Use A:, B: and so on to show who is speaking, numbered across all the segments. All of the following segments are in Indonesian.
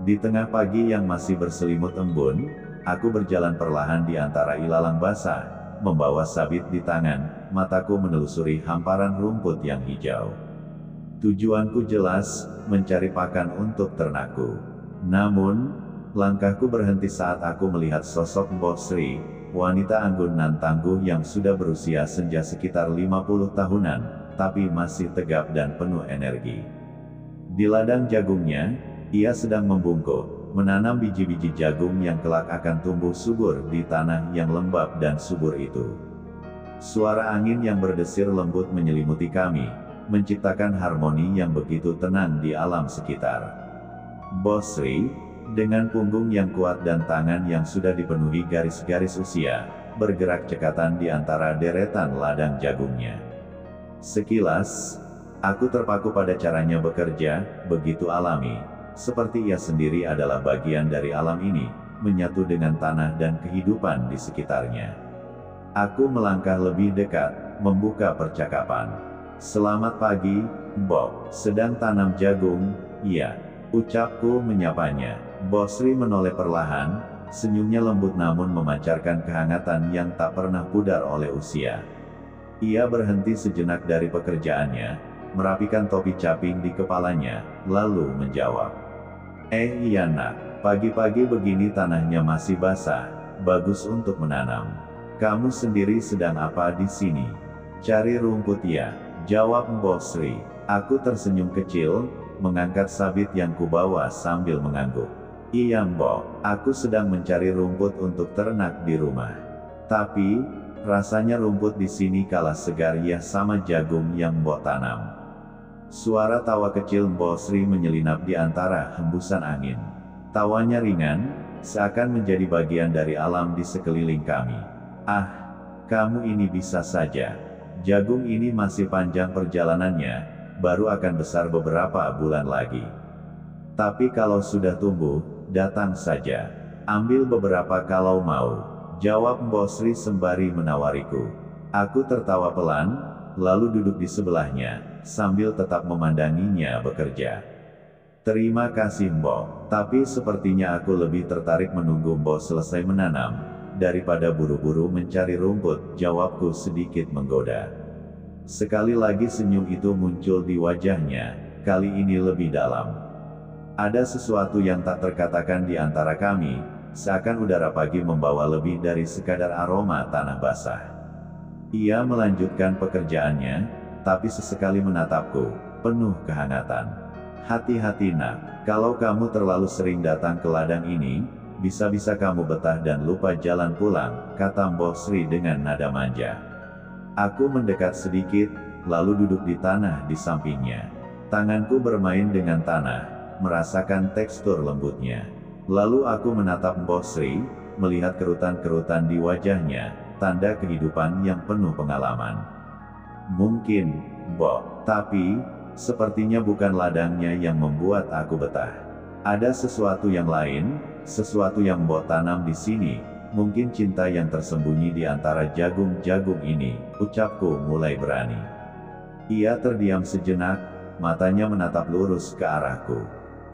A: Di tengah pagi yang masih berselimut embun, aku berjalan perlahan di antara ilalang basah, membawa sabit di tangan, mataku menelusuri hamparan rumput yang hijau. Tujuanku jelas, mencari pakan untuk ternakku. Namun, langkahku berhenti saat aku melihat sosok Mbok Sri, wanita anggun nan tangguh yang sudah berusia senja sekitar 50 tahunan, tapi masih tegap dan penuh energi. Di ladang jagungnya, ia sedang membungkuk, menanam biji-biji jagung yang kelak akan tumbuh subur di tanah yang lembab dan subur itu. Suara angin yang berdesir lembut menyelimuti kami, menciptakan harmoni yang begitu tenang di alam sekitar. Mbok Sri, dengan punggung yang kuat dan tangan yang sudah dipenuhi garis-garis usia, bergerak cekatan di antara deretan ladang jagungnya. Sekilas, aku terpaku pada caranya bekerja, begitu alami, seperti ia sendiri adalah bagian dari alam ini, menyatu dengan tanah dan kehidupan di sekitarnya. Aku melangkah lebih dekat, membuka percakapan. "Selamat pagi, Mbok. Sedang tanam jagung?" "Iya," ucapku menyapanya. Mbok Sri menoleh perlahan, senyumnya lembut namun memancarkan kehangatan yang tak pernah pudar oleh usia. Ia berhenti sejenak dari pekerjaannya, merapikan topi caping di kepalanya, lalu menjawab. Iya nak, pagi-pagi begini tanahnya masih basah, bagus untuk menanam. Kamu sendiri sedang apa di sini?" "Cari rumput ya," jawab Mbok Sri. Aku tersenyum kecil, mengangkat sabit yang kubawa sambil mengangguk. "Iya Mbok, aku sedang mencari rumput untuk ternak di rumah. Tapi, rasanya rumput di sini kalah segar ya sama jagung yang Mbok tanam." Suara tawa kecil Mbok Sri menyelinap di antara hembusan angin. Tawanya ringan, seakan menjadi bagian dari alam di sekeliling kami. "Ah, kamu ini bisa saja. Jagung ini masih panjang perjalanannya, baru akan besar beberapa bulan lagi. Tapi kalau sudah tumbuh, datang saja. Ambil beberapa kalau mau," jawab Mbok Sri sembari menawariku. Aku tertawa pelan, lalu duduk di sebelahnya, sambil tetap memandanginya bekerja. "Terima kasih Mbok, tapi sepertinya aku lebih tertarik menunggu Mbok selesai menanam, daripada buru-buru mencari rumput," jawabku sedikit menggoda. Sekali lagi senyum itu muncul di wajahnya, kali ini lebih dalam. Ada sesuatu yang tak terkatakan di antara kami, seakan udara pagi membawa lebih dari sekadar aroma tanah basah. Ia melanjutkan pekerjaannya, tapi sesekali menatapku, penuh kehangatan. "Hati-hati nak, kalau kamu terlalu sering datang ke ladang ini, bisa-bisa kamu betah dan lupa jalan pulang," kata Mbok Sri dengan nada manja. Aku mendekat sedikit, lalu duduk di tanah di sampingnya. Tanganku bermain dengan tanah, merasakan tekstur lembutnya. Lalu aku menatap Mbok Sri, melihat kerutan-kerutan di wajahnya, tanda kehidupan yang penuh pengalaman. "Mungkin, Mbok, tapi, sepertinya bukan ladangnya yang membuat aku betah. Ada sesuatu yang lain, sesuatu yang Mbok tanam di sini, mungkin cinta yang tersembunyi di antara jagung-jagung ini," ucapku mulai berani. Ia terdiam sejenak, matanya menatap lurus ke arahku.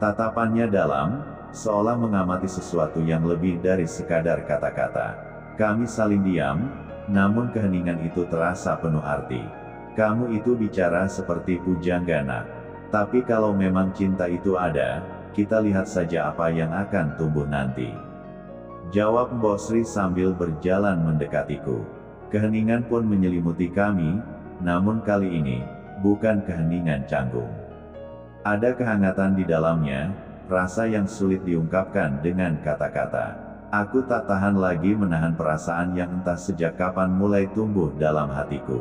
A: Tatapannya dalam, seolah mengamati sesuatu yang lebih dari sekadar kata-kata. Kami saling diam, namun keheningan itu terasa penuh arti. "Kamu itu bicara seperti pujangga. Tapi kalau memang cinta itu ada, kita lihat saja apa yang akan tumbuh nanti," jawab Mbok Sri sambil berjalan mendekatiku. Keheningan pun menyelimuti kami, namun kali ini, bukan keheningan canggung. Ada kehangatan di dalamnya, rasa yang sulit diungkapkan dengan kata-kata. Aku tak tahan lagi menahan perasaan yang entah sejak kapan mulai tumbuh dalam hatiku.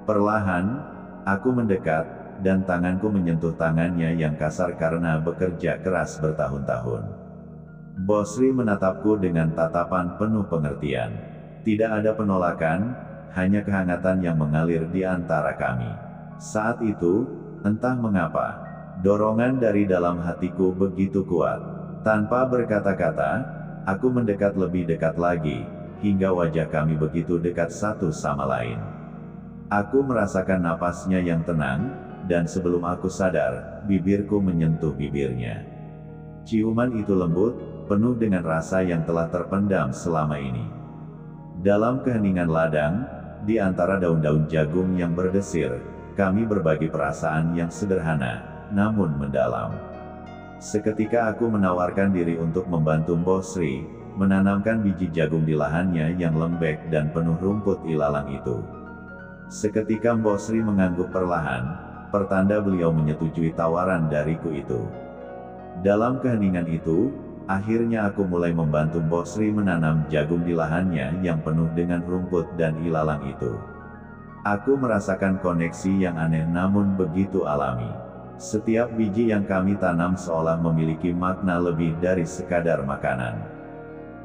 A: Perlahan, aku mendekat, dan tanganku menyentuh tangannya yang kasar karena bekerja keras bertahun-tahun. Mbok Sri menatapku dengan tatapan penuh pengertian. Tidak ada penolakan, hanya kehangatan yang mengalir di antara kami. Saat itu, entah mengapa, dorongan dari dalam hatiku begitu kuat. Tanpa berkata-kata, aku mendekat lebih dekat lagi, hingga wajah kami begitu dekat satu sama lain. Aku merasakan napasnya yang tenang, dan sebelum aku sadar, bibirku menyentuh bibirnya. Ciuman itu lembut, penuh dengan rasa yang telah terpendam selama ini. Dalam keheningan ladang, di antara daun-daun jagung yang berdesir, kami berbagi perasaan yang sederhana, namun mendalam. Seketika aku menawarkan diri untuk membantu Mbok Sri, menanamkan biji jagung di lahannya yang lembek dan penuh rumput ilalang itu. Seketika Mbok Sri mengangguk perlahan, pertanda beliau menyetujui tawaran dariku itu. Dalam keheningan itu, akhirnya aku mulai membantu Mbok Sri menanam jagung di lahannya yang penuh dengan rumput dan ilalang itu. Aku merasakan koneksi yang aneh namun begitu alami. Setiap biji yang kami tanam seolah memiliki makna lebih dari sekadar makanan.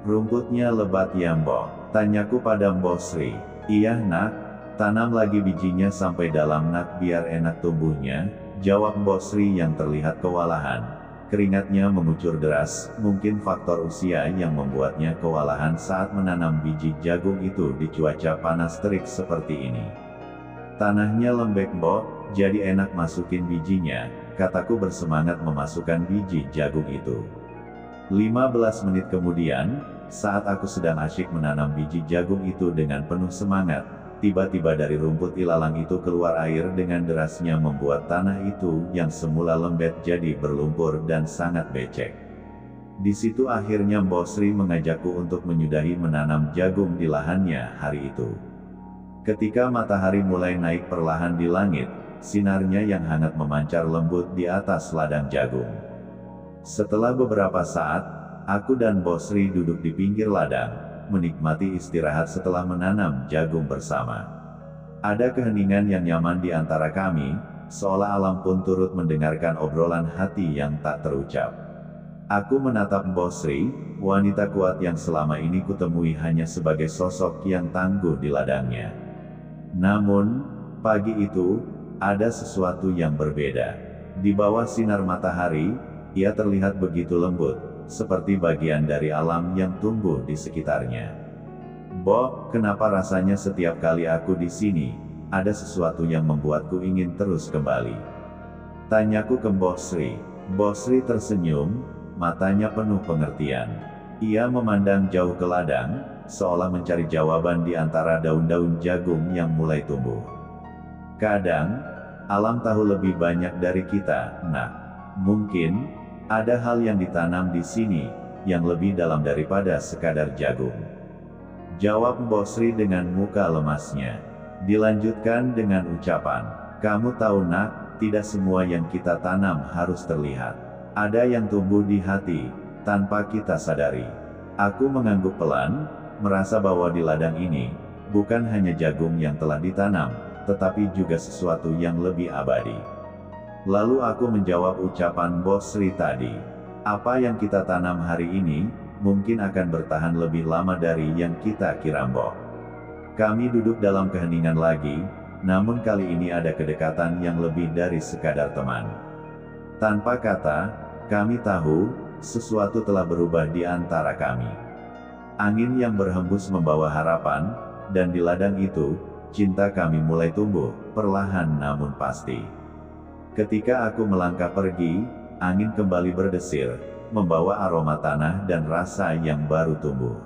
A: Rumputnya lebat ya Mbok? Tanyaku pada Mbok Sri. Iya nak, tanam lagi bijinya sampai dalam nak biar enak tumbuhnya, jawab Mbok Sri yang terlihat kewalahan. Keringatnya mengucur deras, mungkin faktor usia yang membuatnya kewalahan saat menanam biji jagung itu di cuaca panas terik seperti ini. Tanahnya lembek Mbok, jadi enak masukin bijinya, kataku bersemangat memasukkan biji jagung itu. 15 menit kemudian, saat aku sedang asyik menanam biji jagung itu dengan penuh semangat, tiba-tiba dari rumput ilalang itu keluar air dengan derasnya membuat tanah itu yang semula lembek jadi berlumpur dan sangat becek. Di situ akhirnya Mbok Sri mengajakku untuk menyudahi menanam jagung di lahannya hari itu. Ketika matahari mulai naik perlahan di langit, sinarnya yang hangat memancar lembut di atas ladang jagung. Setelah beberapa saat, aku dan Mbok Sri duduk di pinggir ladang, menikmati istirahat setelah menanam jagung bersama. Ada keheningan yang nyaman di antara kami, seolah alam pun turut mendengarkan obrolan hati yang tak terucap. Aku menatap Mbok Sri, wanita kuat yang selama ini kutemui hanya sebagai sosok yang tangguh di ladangnya. Namun, pagi itu, ada sesuatu yang berbeda. Di bawah sinar matahari, ia terlihat begitu lembut, seperti bagian dari alam yang tumbuh di sekitarnya. Mbok, kenapa rasanya setiap kali aku di sini, ada sesuatu yang membuatku ingin terus kembali? Tanyaku ke Mbok Sri. Mbok Sri tersenyum, matanya penuh pengertian. Ia memandang jauh ke ladang, seolah mencari jawaban di antara daun-daun jagung yang mulai tumbuh. Kadang, alam tahu lebih banyak dari kita, nak. Mungkin, ada hal yang ditanam di sini, yang lebih dalam daripada sekadar jagung. Jawab Mbok Sri dengan muka lemasnya. Dilanjutkan dengan ucapan, kamu tahu nak, tidak semua yang kita tanam harus terlihat. Ada yang tumbuh di hati, tanpa kita sadari. Aku mengangguk pelan, merasa bahwa di ladang ini, bukan hanya jagung yang telah ditanam, tetapi juga sesuatu yang lebih abadi. Lalu aku menjawab ucapan Mbok Sri tadi. Apa yang kita tanam hari ini, mungkin akan bertahan lebih lama dari yang kita kira Mbok. Kami duduk dalam keheningan lagi, namun kali ini ada kedekatan yang lebih dari sekadar teman. Tanpa kata, kami tahu, sesuatu telah berubah di antara kami. Angin yang berhembus membawa harapan, dan di ladang itu, cinta kami mulai tumbuh, perlahan namun pasti. Ketika aku melangkah pergi, angin kembali berdesir, membawa aroma tanah dan rasa yang baru tumbuh.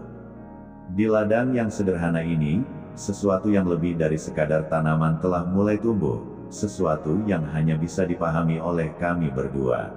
A: Di ladang yang sederhana ini, sesuatu yang lebih dari sekadar tanaman telah mulai tumbuh, sesuatu yang hanya bisa dipahami oleh kami berdua.